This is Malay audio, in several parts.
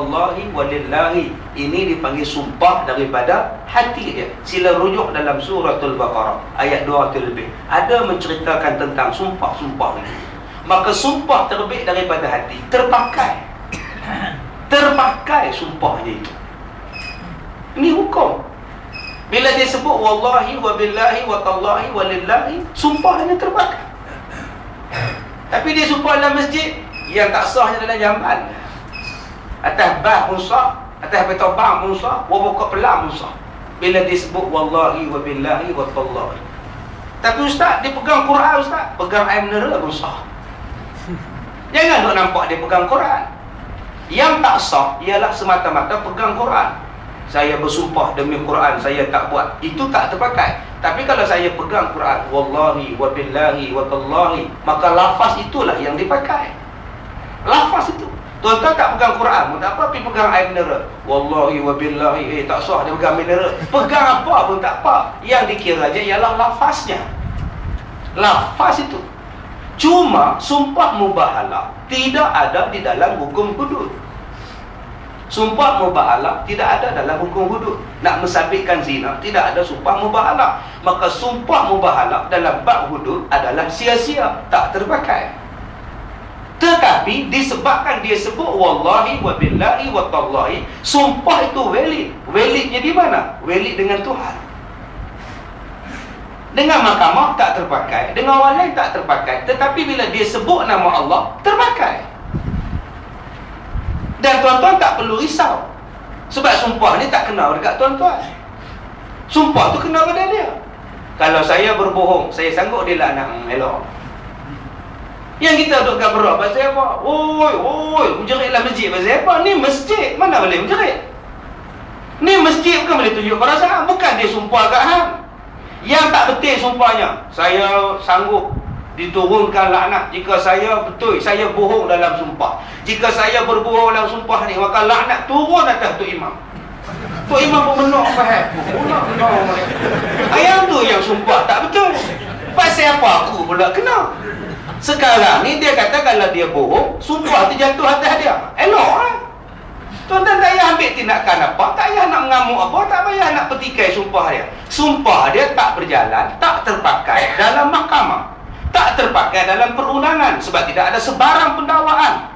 Allahi walillahi. Ini dipanggil sumpah daripada hati dia. Sila rujuk dalam suratul Baqarah ayat 200 lebih. Ada menceritakan tentang sumpah-sumpah ini. Maka sumpah terbit daripada hati, terpakai. Terpakai sumpahnya itu. Ini hukum. Bila dia sebut wallahi wa billahi wa tallahi wa lillahi, sumpahnya terpakai. Tapi dia sumpah dalam masjid, yang tak sahnya dalam jamal. Atas bah pun sah, atas betobang pun sah, wa buka pelang pun sah. Bila dia sebut wallahi wa billahi wa tallahi. Tapi ustaz, dia pegang Quran ustaz, pegang air mineral pun sah. Jangan nak nampak dia pegang Quran. Yang tak sah ialah semata-mata pegang Quran. Saya bersumpah demi Quran saya tak buat, itu tak terpakai. Tapi kalau saya pegang Quran, wallahi wa billahi wa tallahi, maka lafaz itulah yang dipakai. Lafaz itu. Tuan-tuan tak pegang Quran pun tak apa, pergi pegang air mineral, wallahi wa billahi, tak sah dia pegang mineral. Pegang apa pun tak apa. Yang dikira je ialah lafaznya. Lafaz itu. Cuma sumpah mubahalah tidak ada di dalam hukum hudud. Sumpah mubahalah tidak ada dalam hukum hudud. Nak mensabitkan zina, tidak ada sumpah mubahalah. Maka sumpah mubahalah dalam bab hudud adalah sia-sia, tak terpakai. Tetapi disebabkan dia sebut wallahi wa billahi wa tallahi, sumpah itu valid. Validnya di mana? Valid dengan Tuhan. Dengan mahkamah tak terpakai, dengan orang lain tak terpakai. Tetapi bila dia sebut nama Allah, terpakai. Dan tuan-tuan tak perlu risau, sebab sumpah ni tak kena dekat tuan-tuan. Sumpah tu kena pada dia. Kalau saya berbohong, saya sanggup dia laknat, elok. Yang kita duduk berapa pasal apa? Oi, menjeritlah masjid pasal apa? Ni masjid, mana boleh menjerit? Ni masjid bukan boleh tunjuk perasaan. Bukan dia sumpah kat hang. Yang tak betul sumpahnya, saya sanggup diturunkan laknat jika saya betul, saya bohong dalam sumpah. Jika saya berbohong dalam sumpah ni, maka laknat turun atas Tok Imam. Tok Imam pun menok faham. Ayam tu yang sumpah tak betul. Pasal apa aku pula kena? Sekarang ni dia kata kalau dia bohong, sumpah tu jatuh atas dia. Elok lah. Tuan-tuan tak payah ambil tindakan apa, tak payah nak mengamuk apa, tak payah nak petikai sumpah dia. Sumpah dia tak berjalan, tak terpakai dalam mahkamah, tak terpakai dalam perundangan, sebab tidak ada sebarang pendakwaan.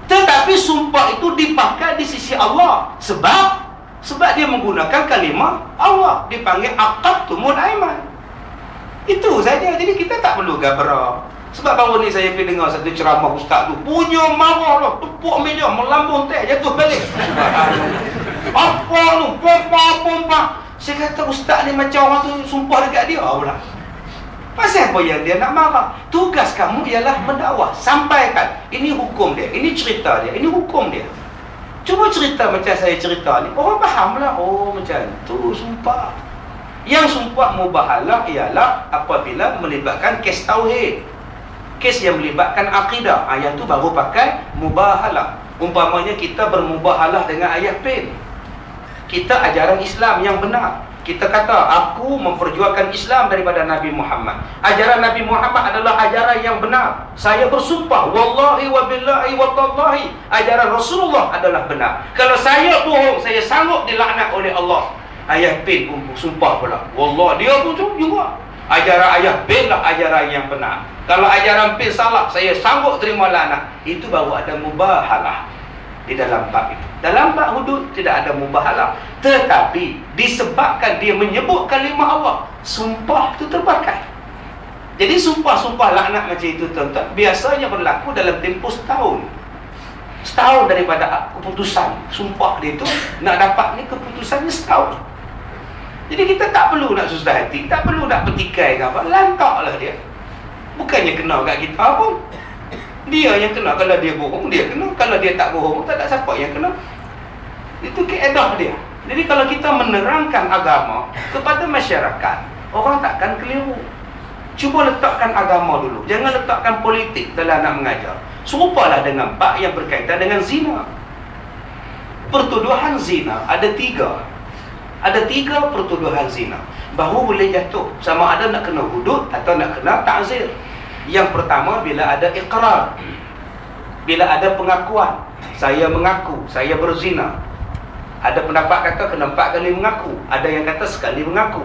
Tetapi sumpah itu dipakai di sisi Allah. Sebab dia menggunakan kalimah Allah, dipanggil aqadtumul aiman. Itu saja. Jadi kita tak perlu gabra. Sebab baru ni saya pergi dengar satu ceramah ustaz tu, punya marah lah, tepuk meja, melambung teh, jatuh balik. Apa tu? Pompa. Saya kata ustaz ni macam orang tu sumpah dekat dia pula. Pasal apa yang dia nak marah? Tugas kamu ialah mendakwah, sampaikan. Ini hukum dia, ini cerita dia, ini hukum dia. Cuba cerita macam saya cerita ni, orang faham lah. Oh macam tu sumpah. Yang sumpah mubahalah ialah apabila melibatkan kes tauhid, kes yang melibatkan akidah. Ayat tu baru pakai mubahalah. Umpamanya kita bermubahalah dengan ayat pin, kita ajaran Islam yang benar. Kita kata aku memperjuangkan Islam daripada Nabi Muhammad. Ajaran Nabi Muhammad adalah ajaran yang benar. Saya bersumpah wallahi wa billahi wa tallahi, ajaran Rasulullah adalah benar. Kalau saya bohong, saya sanggup dilaknat oleh Allah. Ayah bin pun sumpah pula, wallah dia pun juga. Ajaran ayah bin lah ajaran yang benar. Kalau ajaran bin salah, saya sanggup terima laknat. Itu baru ada mubahalah di dalam bab itu. Dalam bab hudud tidak ada mubahalah. Tetapi disebabkan dia menyebut kalimah Allah, sumpah itu terpakai. Jadi sumpah-sumpah laknat macam itu tuan-tuan biasanya berlaku dalam tempoh setahun. Setahun daripada keputusan sumpah dia itu, nak dapat ni keputusannya setahun. Jadi kita tak perlu nak susah hati, tak perlu nak petikai ke apa, lantaklah dia. Bukannya kena kat kita pun. Dia yang kena. Kalau dia bohong, dia kena. Kalau dia tak bohong, tak ada siapa yang kena. Itu keedah dia. Jadi kalau kita menerangkan agama kepada masyarakat, orang takkan keliru. Cuba letakkan agama dulu, jangan letakkan politik dalam nak mengajar. Serupalah dengan bab yang berkaitan dengan zina. Pertuduhan zina ada tiga. Ada tiga pertuduhan zina baru boleh jatuh, sama ada nak kena hudud atau nak kena ta'zir. Yang pertama bila ada iqrar, bila ada pengakuan. saya mengaku saya berzina. Ada pendapat kata kena 4 kali mengaku, ada yang kata sekali mengaku.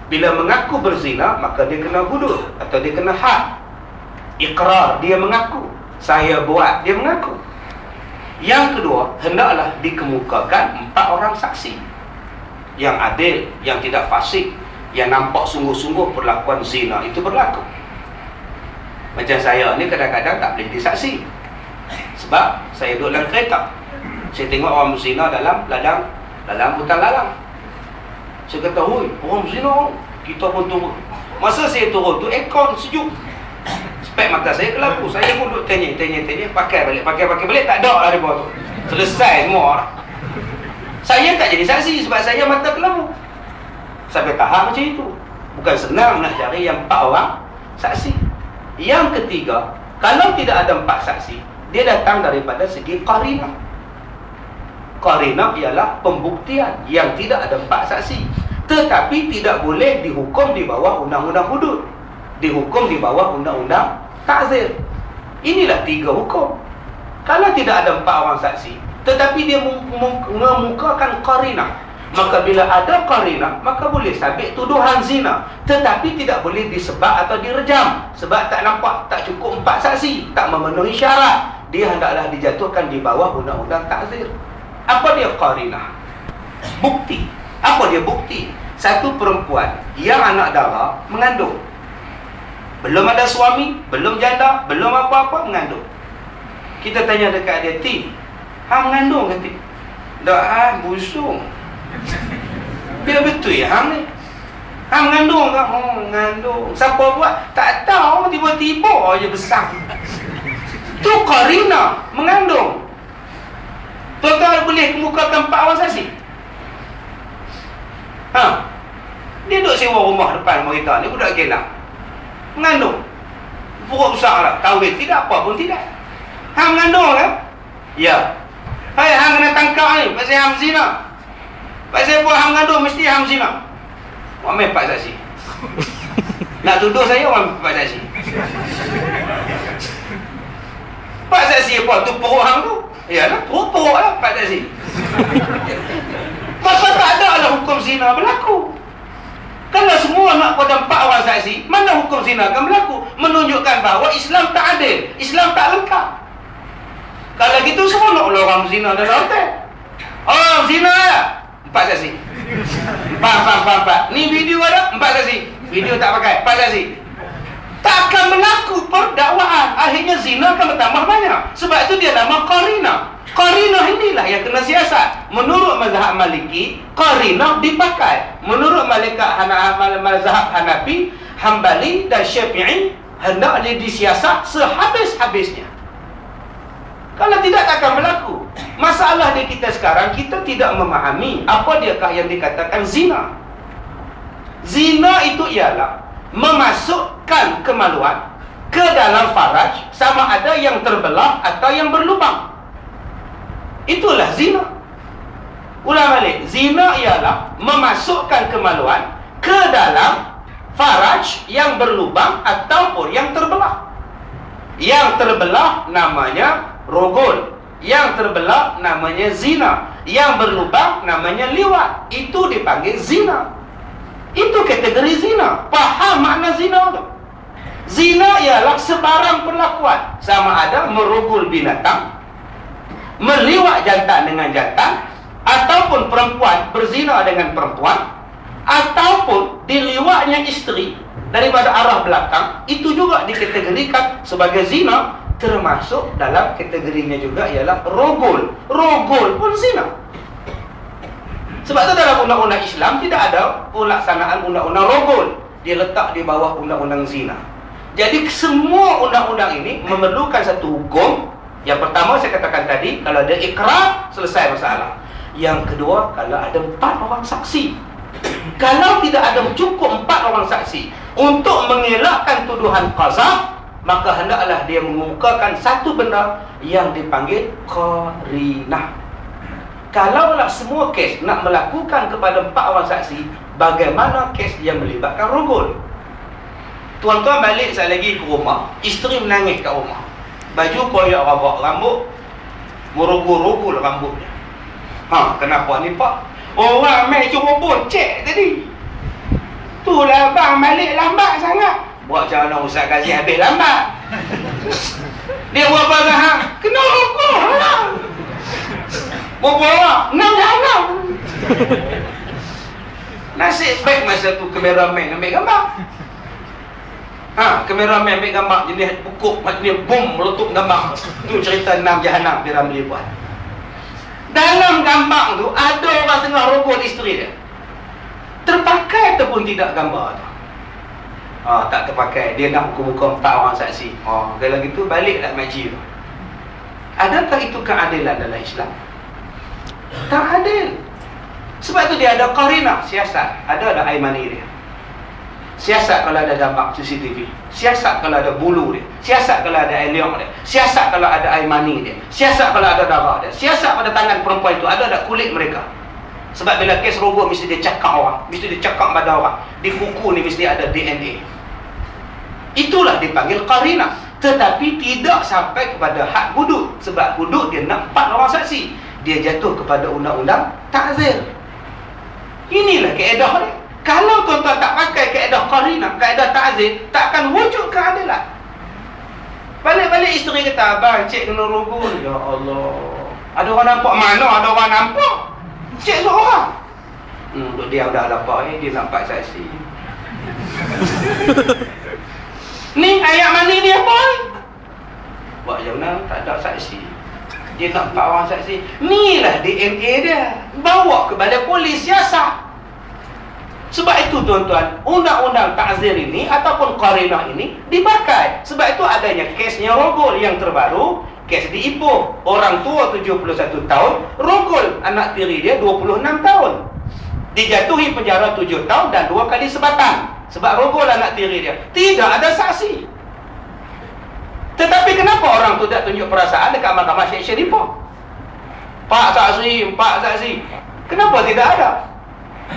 Bila mengaku berzina, maka dia kena hudud atau dia kena had. Iqrar, dia mengaku. Saya buat, dia mengaku. Yang kedua, hendaklah dikemukakan 4 orang saksi yang adil, yang tidak fasik, yang nampak sungguh-sungguh perlakuan zina itu berlaku. Macam saya ni kadang-kadang tak boleh disaksi, sebab saya duduk dalam kereta, saya tengok orang berzina dalam hutan lalang. Saya kata, "Oi, orang berzina." Kita pun turun. Masa saya turun tu, aircon sejuk, spek mata saya kelabu. Saya pun duduk tanya, pakai balik, tak ada lah dia buat tu. Selesai semua. Saya tak jadi saksi sebab saya mata kelabu. Sampai tahap macam itu. Bukan senang nak cari yang 4 orang saksi. Yang ketiga, kalau tidak ada 4 saksi, dia datang daripada segi qarinah. Qarinah ialah pembuktian yang tidak ada 4 saksi, tetapi tidak boleh dihukum di bawah undang-undang hudud, dihukum di bawah undang-undang ta'zir. Inilah 3 hukum. Kalau tidak ada 4 orang saksi, tetapi dia mengemukakan qarinah, maka bila ada qarinah, maka boleh sabit tuduhan zina, tetapi tidak boleh disebab atau direjam, sebab tak nampak, tak cukup 4 saksi, tak memenuhi syarat. Dia hendaklah dijatuhkan di bawah undang-undang ta'zir. Apa dia qarinah? Bukti. Apa dia bukti? Satu perempuan yang anak dara mengandung, belum ada suami, belum janda, belum apa-apa, mengandung. Kita tanya dekat dia, "Ti, hang mengandung ke ti?" "Dak, busung." "Biar betul ya hang ni? Hang mengandung ke?" "Oh, mengandung." "Siapa buat?" "Tak tahu, tiba-tiba aja besar." Tu qarinah, mengandung. Tuan-tuan boleh kemukakan 4 orang saksi? Dia duduk sewa rumah depan rumah kita ni, budak Kelang, mengandung, perut besar lah, kahwin, tidak apa pun tidak. Hang mengandung kan? Ya. "Hai, hang kena tangkap ni pasal hang zina. Pasal buat hang mengandung, mesti hang zina." Orang main 4 saksi. Nak tuduh saya, orang 4 saksi. 4 saksi apa? Tu perut hang tu? Yalah, perut lah 4 saksi. Maka tak ada lah hukum zina berlaku. Kalau semua nak pada 4 orang saksi, mana hukum zina akan berlaku? Menunjukkan bahawa Islam tak adil, Islam tak lengkap. Kalau gitu semua nak orang zina dalam hotel. "Oh, zina lah." 4 saksi. Faham. Ni video ada, 4 saksi. Video tak pakai, 4 saksi. Tak akan berlaku perdakwaan. Akhirnya zina akan bertambah banyak. Sebab itu dia nama qarinah. Qarinah inilah yang kena siasat. Menurut mazhab Maliki, qarinah dipakai. Menurut mazhab Hanafi, Hambali dan Syafi'i, hendaklah disiasat sehabis-habisnya. Kalau tidak, tak akan berlaku. Masalah di kita sekarang, kita tidak memahami apa diakah yang dikatakan zina. Zina itu ialah memasukkan kemaluan ke dalam faraj, sama ada yang terbelah atau yang berlubang. Itulah zina. Ulang balik, zina ialah memasukkan kemaluan ke dalam faraj yang berlubang ataupun yang terbelah. Yang terbelah namanya rogol, yang terbelah namanya zina, yang berlubang namanya liwat. Itu dipanggil zina. Itu kategori zina. Faham makna zina tu? Zina ialah sebarang perlakuan, sama ada merogol binatang, meliwat jantan dengan jantan, ataupun perempuan berzina dengan perempuan, ataupun diliwatnya isteri daripada arah belakang. Itu juga dikategorikan sebagai zina. Termasuk dalam kategorinya juga ialah rogol. Rogol pun zina. Sebab itu dalam undang-undang Islam tidak ada pelaksanaan undang-undang rogol. Dia letak di bawah undang-undang zina. Jadi semua undang-undang ini memerlukan satu hukum. Yang pertama saya katakan tadi, kalau ada ikrar, selesai masalah. Yang kedua, kalau ada 4 orang saksi. Kalau tidak ada cukup 4 orang saksi untuk mengelakkan tuduhan qazaf, maka hendaklah dia mengemukakan satu benda yang dipanggil qarinah. Kalaulah semua kes nak melakukan kepada 4 orang saksi, bagaimana kes yang melibatkan rogol? Tuan-tuan balik sekali lagi ke rumah, isteri menangis kat rumah, baju koyak rabak, rambut Merogol-rogol rambutnya. Kenapa ni pak? Orang main cuma bocek tadi. Itulah bang balik lambat sangat. Buat macam mana Ustaz Kazi habis lambat. Dia buat apa hang? Kena rokok lah. Berapa orang? 6. Nasib baik masa tu kameraman ambil gambar. Kameraman ambil gambar jenis pukuk macam bom meletup gambar. Tu cerita 6 Jahanam di Ramli buat. Dalam gambar tu ada orang tengah rogol isteri dia. Terpakai ataupun tidak gambar tu? Tak terpakai. Dia nak buka-buka 4 orang saksi. Kalau gitu baliklah majlis tu. Adakah itu keadilan dalam Islam? Tak adil. Sebab tu dia ada qarinah, siasat. Ada aimani dia. Siasat kalau ada gambar CCTV. Siasat kalau ada bulu dia. Siasat kalau ada eliong dia. Siasat kalau ada aimani dia. Siasat kalau ada darah dia. Siasat pada tangan perempuan itu. Ada kulit mereka. Sebab bila kes rogol mesti dia cakap orang. Mesti dia cakap pada orang. Di kuku ni mesti ada DNA. Itulah dipanggil qarinah. Tetapi tidak sampai kepada had hudud. Sebab hudud dia nak 4 orang saksi. Dia jatuh kepada undang-undang ta'zir. Inilah kaedah dia. Kalau tuan-tuan tak pakai kaedah qarinah, kaedah ta'zir, takkan wujud keadilan. Balik-balik isteri kata, abang, cik kena rogol. Ya Allah. Ada orang nampak mana? Ada orang nampak. Cik seorang. Duk diam dah lapar dia nampak saksi. Ni ayat mana ni apa? Buat macam mana? Tak ada saksi. Dia nak 4 orang saksi. Inilah DNA dia. Bawa ke balai polis siasat. Sebab itu tuan-tuan, undang-undang ta'zir ini ataupun qarinah ini dipakai. Sebab itu adanya kesnya rogol yang terbaru. Kes di Ipoh. Orang tua 71 tahun, rogol anak tiri dia 26 tahun. Dijatuhi penjara 7 tahun dan 2 kali sebatan. Sebab rogol anak tiri dia. Tidak ada saksi. Tetapi kenapa orang tu tak tunjuk perasaan dekat mahkamah Syekh Syarifah? Pak saksi, Pak saksi. Kenapa tidak ada?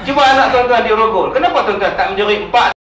Cuba anak tuan-tuan dirogol. Kenapa tuan-tuan tak menjerit 4